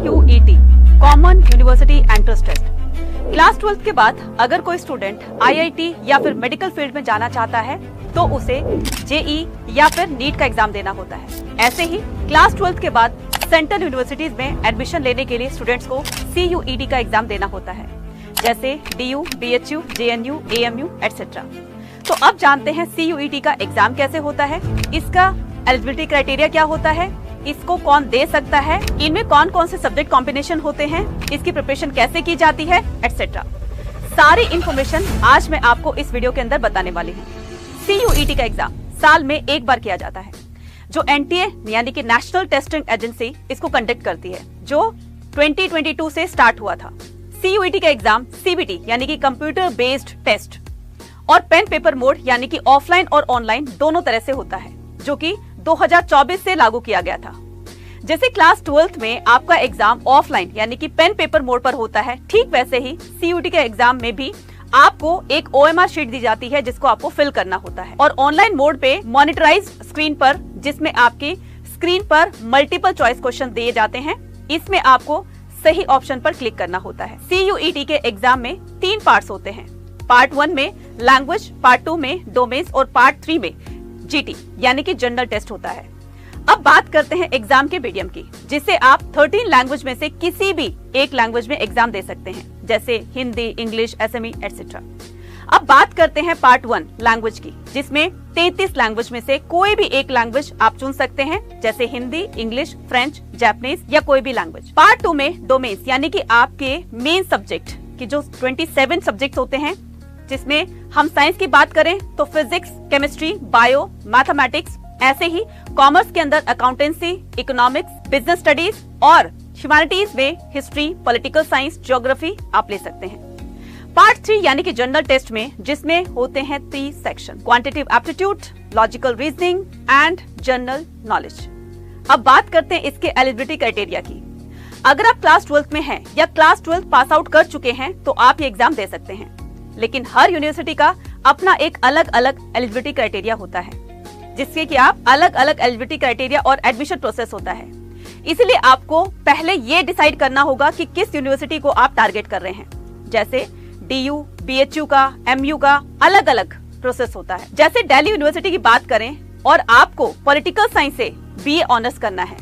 CUET common university entrance test. Class 12 के बाद अगर कोई स्टूडेंट IIT या फिर मेडिकल फील्ड में जाना चाहता है तो उसे JEE या फिर नीट का एग्जाम देना होता है। ऐसे ही क्लास 12 के बाद सेंट्रल यूनिवर्सिटीज में एडमिशन लेने के लिए स्टूडेंट्स को CUET का एग्जाम देना होता है, जैसे DU, BHU, JNU, AMU etcetera. तो अब जानते हैं CUET का एग्जाम कैसे होता है, इसका एलिजिबिलिटी क्राइटेरिया क्या होता है, इसको कौन दे सकता है, इनमें कौन कौन से सब्जेक्ट कॉम्बिनेशन होते हैं, इसकी प्रिपरेशन कैसे की जाती है एटसेट्रा। सारी इंफॉर्मेशन आज मैं आपको इस वीडियो के अंदर बताने वाली हूँ। CUET का एग्जाम साल में एक बार किया जाता है, जो NTA यानी कि नेशनल टेस्टिंग एजेंसी इसको कंडक्ट करती है, जो 2022 से स्टार्ट हुआ था। CUET का एग्जाम CBT यानी कि कंप्यूटर बेस्ड टेस्ट और पेन पेपर मोड यानी कि ऑफलाइन और ऑनलाइन दोनों तरह से होता है, जो कि 2024 से लागू किया गया था। जैसे क्लास 12 में आपका एग्जाम ऑफलाइन यानी कि पेन पेपर मोड पर होता है, ठीक वैसे ही CUET के एग्जाम में भी आपको एक OMR शीट दी जाती है जिसको आपको फिल करना होता है, और ऑनलाइन मोड पे मॉनिटराइज स्क्रीन पर, जिसमें आपकी स्क्रीन पर मल्टीपल चॉइस क्वेश्चन दिए जाते हैं, इसमें आपको सही ऑप्शन पर क्लिक करना होता है। CUET के एग्जाम में 3 पार्ट्स होते हैं। पार्ट 1 में लैंग्वेज, पार्ट 2 में डोमेन्स और पार्ट 3 में GT यानी कि जनरल टेस्ट होता है। अब बात करते हैं एग्जाम के मीडियम की, जिससे आप 13 लैंग्वेज में से किसी भी एक लैंग्वेज में एग्जाम दे सकते हैं, जैसे हिंदी, इंग्लिश, SME एटसेट्रा। अब बात करते हैं पार्ट 1 लैंग्वेज की, जिसमें 33 लैंग्वेज में से कोई भी एक लैंग्वेज आप चुन सकते हैं, जैसे हिंदी, इंग्लिश, फ्रेंच, जापानीज या कोई भी लैंग्वेज। पार्ट 2 में डोमेन्स यानी कि आपके मेन सब्जेक्ट की जो 27 सब्जेक्ट होते हैं, जिसमें हम साइंस की बात करें तो फिजिक्स, केमिस्ट्री, बायो, मैथमेटिक्स, ऐसे ही कॉमर्स के अंदर अकाउंटेंसी, इकोनॉमिक्स, बिजनेस स्टडीज और ह्यूमैनिटीज में हिस्ट्री, पॉलिटिकल साइंस, ज्योग्राफी आप ले सकते हैं। पार्ट 3 यानी कि जनरल टेस्ट में, जिसमें होते हैं 3 section, quantitative aptitude, logical reasoning and general knowledge. अब बात करते हैं इसके एलिजिबिलिटी क्राइटेरिया की। अगर आप क्लास 12 में हैं या क्लास 12 पास आउट कर चुके हैं तो आप ये एग्जाम दे सकते हैं, लेकिन हर यूनिवर्सिटी का अपना एक अलग अलग एलिजिबिलिटी क्राइटेरिया होता है, जिससे कि आप अलग अलग एलिजिबिलिटी क्राइटेरिया और एडमिशन प्रोसेस होता है। इसलिए आपको पहले ये डिसाइड करना होगा कि किस यूनिवर्सिटी को आप टारगेट कर रहे हैं। जैसे DU, BHU का, MU का अलग अलग प्रोसेस होता है। जैसे दिल्ली यूनिवर्सिटी की बात करें और आपको पॉलिटिकल साइंस से BA ऑनर्स करना है,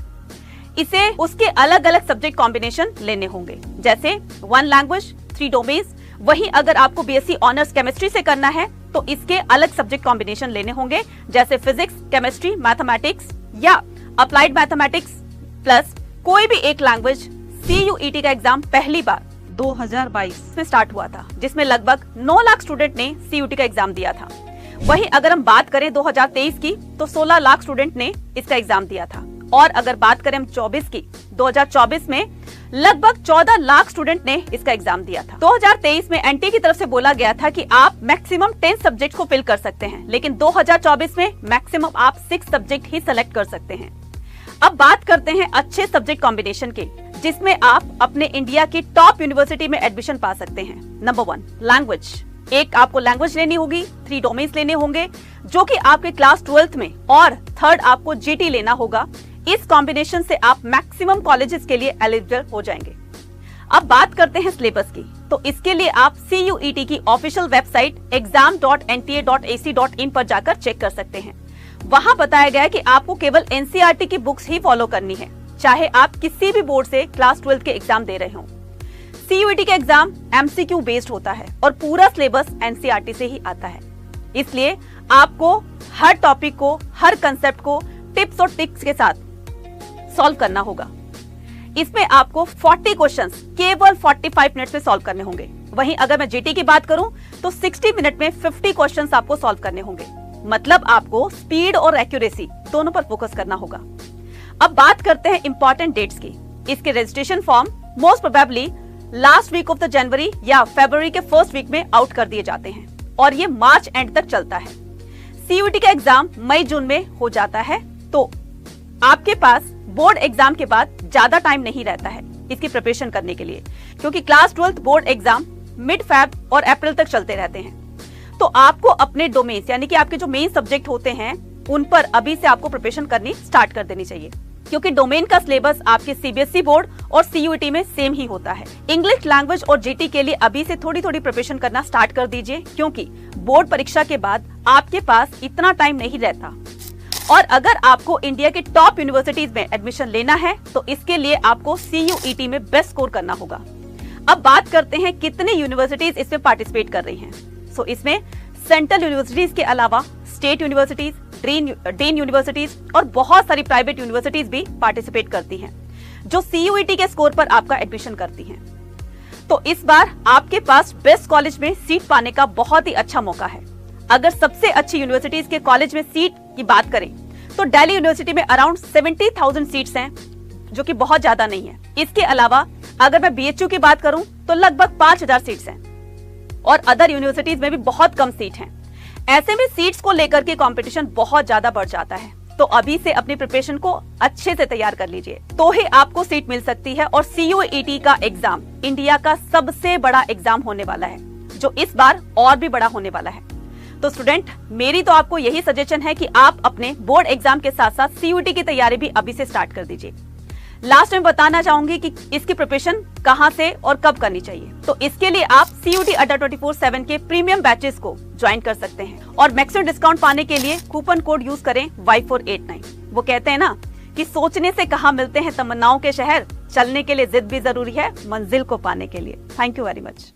इसे उसके अलग अलग सब्जेक्ट कॉम्बिनेशन लेने होंगे, जैसे 1 लैंग्वेज, 3 डोमेन्स। वहीं अगर आपको BSc ऑनर्स केमिस्ट्री से करना है तो इसके अलग सब्जेक्ट कॉम्बिनेशन लेने होंगे, जैसे फिजिक्स, केमिस्ट्री, मैथमेटिक्स या अप्लाइड मैथमेटिक्स प्लस कोई भी एक लैंग्वेज। CUET का एग्जाम पहली बार 2022 में स्टार्ट हुआ था, जिसमें लगभग 9 लाख स्टूडेंट ने CUET का एग्जाम दिया था। वहीं अगर हम बात करें 2023 की तो 16 लाख स्टूडेंट ने इसका एग्जाम दिया था, और अगर बात करें हम 24 की, 2024 में लगभग 14 लाख स्टूडेंट ने इसका एग्जाम दिया था। 2023 में NTA की तरफ से बोला गया था कि आप मैक्सिमम 10 सब्जेक्ट को फिल कर सकते हैं, लेकिन 2024 में मैक्सिमम आप 6 सब्जेक्ट ही सेलेक्ट कर सकते हैं। अब बात करते हैं अच्छे सब्जेक्ट कॉम्बिनेशन के, जिसमें आप अपने इंडिया की टॉप यूनिवर्सिटी में एडमिशन पा सकते हैं। Number 1 language. एक आपको लैंग्वेज लेनी होगी, 3 डोमेन्स लेने होंगे, जो कि आपके क्लास 12 में, और 3rd आपको GT लेना होगा। इस कॉम्बिनेशन से आप मैक्सिमम कॉलेजेस के लिए एलिजिबल हो जाएंगे। अब बात करते हैं सिलेबस की, तो इसके लिए आप CUET की ऑफिशियल वेबसाइट exam.nta.ac.in पर जाकर चेक कर सकते हैं। वहां बताया गया है कि आपको केवल NCERT की बुक्स ही फॉलो करनी है, चाहे आप किसी भी बोर्ड से क्लास 12 के एग्जाम दे रहे हो। CUET का एग्जाम MCQ बेस्ड होता है और पूरा सिलेबस NCERT से ही आता है, इसलिए आपको हर टॉपिक को, हर कंसेप्ट को टिप्स और ट्रिक्स के साथ सॉल्व करना होगा। इसमें आपको 40 क्वेश्चंस केवल 45 मिनट्स में सॉल्व करने होंगे। वहीं अगर मैं GT की बात करूं तो 60 मिनट में 50 क्वेश्चंस आपको सॉल्व करने होंगे। मतलब आपको स्पीड और एक्यूरेसी दोनों पर फोकस करना होगा। अब बात करते हैं इंपॉर्टेंट डेट्स की। इसके registration form most probably last week of the January या फरवरी के फर्स्ट वीक में आउट कर दिए जाते हैं, और ये मार्च एंड तक चलता है। CUET का एग्जाम मई जून में हो जाता है, तो आपके पास बोर्ड एग्जाम के बाद ज्यादा टाइम नहीं रहता है इसकी प्रिपरेशन करने के लिए, क्योंकि class 12 board exam mid Feb और अप्रैल तक चलते रहते हैं। तो आपको अपने डोमेन्स यानी कि आपके जो मेन सब्जेक्ट होते हैं उन पर अभी से आपको प्रिपरेशन करनी स्टार्ट कर देनी चाहिए। क्योंकि डोमेन का सिलेबस आपके सीबीएसई बोर्ड और सीयूईटी में सेम ही होता है। इंग्लिश लैंग्वेज और जीटी के लिए अभी से थोड़ी थोड़ी प्रिपरेशन करना स्टार्ट कर दीजिए, क्योंकि बोर्ड परीक्षा के बाद आपके पास इतना टाइम नहीं रहता। और अगर आपको इंडिया के टॉप यूनिवर्सिटीज में एडमिशन लेना है तो इसके लिए आपको सीयूईटी में बेस्ट स्कोर करना होगा। अब बात करते हैं कितनी यूनिवर्सिटीज इसमें पार्टिसिपेट कर रही हैं। सो इसमें सेंट्रल यूनिवर्सिटीज के अलावा स्टेट यूनिवर्सिटीज, डीन यूनिवर्सिटीज और बहुत सारी प्राइवेट यूनिवर्सिटीज भी पार्टिसिपेट करती हैं, जो सीयूईटी के स्कोर पर आपका एडमिशन करती हैं। तो इस बार आपके पास बेस्ट कॉलेज में सीट पाने का बहुत ही अच्छा मौका है। अगर सबसे अच्छी यूनिवर्सिटीज के कॉलेज में सीट की बात करें तो दिल्ली यूनिवर्सिटी में अराउंड 70,000 सीट्स हैं, जो कि बहुत ज्यादा नहीं है। इसके अलावा अगर मैं बीएचयू की बात करूं तो लगभग 5,000 सीट्स हैं और अदर यूनिवर्सिटीज में भी बहुत कम सीट हैं। ऐसे में सीट्स को लेकर के कंपटीशन बहुत ज्यादा बढ़ जाता है। तो अभी से अपनी प्रिपरेशन को अच्छे से तैयार कर लीजिए, तो ही आपको सीट मिल सकती है। और सीयूईटी का एग्जाम इंडिया का सबसे बड़ा एग्जाम होने वाला है, जो इस बार और भी बड़ा होने वाला है। तो स्टूडेंट, मेरी तो आपको यही सजेशन है कि आप अपने बोर्ड एग्जाम के साथ साथ सीयूईटी की तैयारी भी अभी से स्टार्ट कर दीजिए। लास्ट में बताना चाहूंगी कि इसकी प्रिपरेशन कहां से और कब करनी चाहिए। तो इसके लिए आप सीयूईटी अड्डा 24/7 के प्रीमियम बैचेस को ज्वाइन कर सकते हैं और मैक्सिमम डिस्काउंट पाने के लिए कूपन कोड यूज करें Y489। वो कहते हैं ना कि सोचने से कहां मिलते हैं तमन्नाओं के शहर, चलने के लिए जिद भी जरूरी है मंजिल को पाने के लिए। Thank you very much.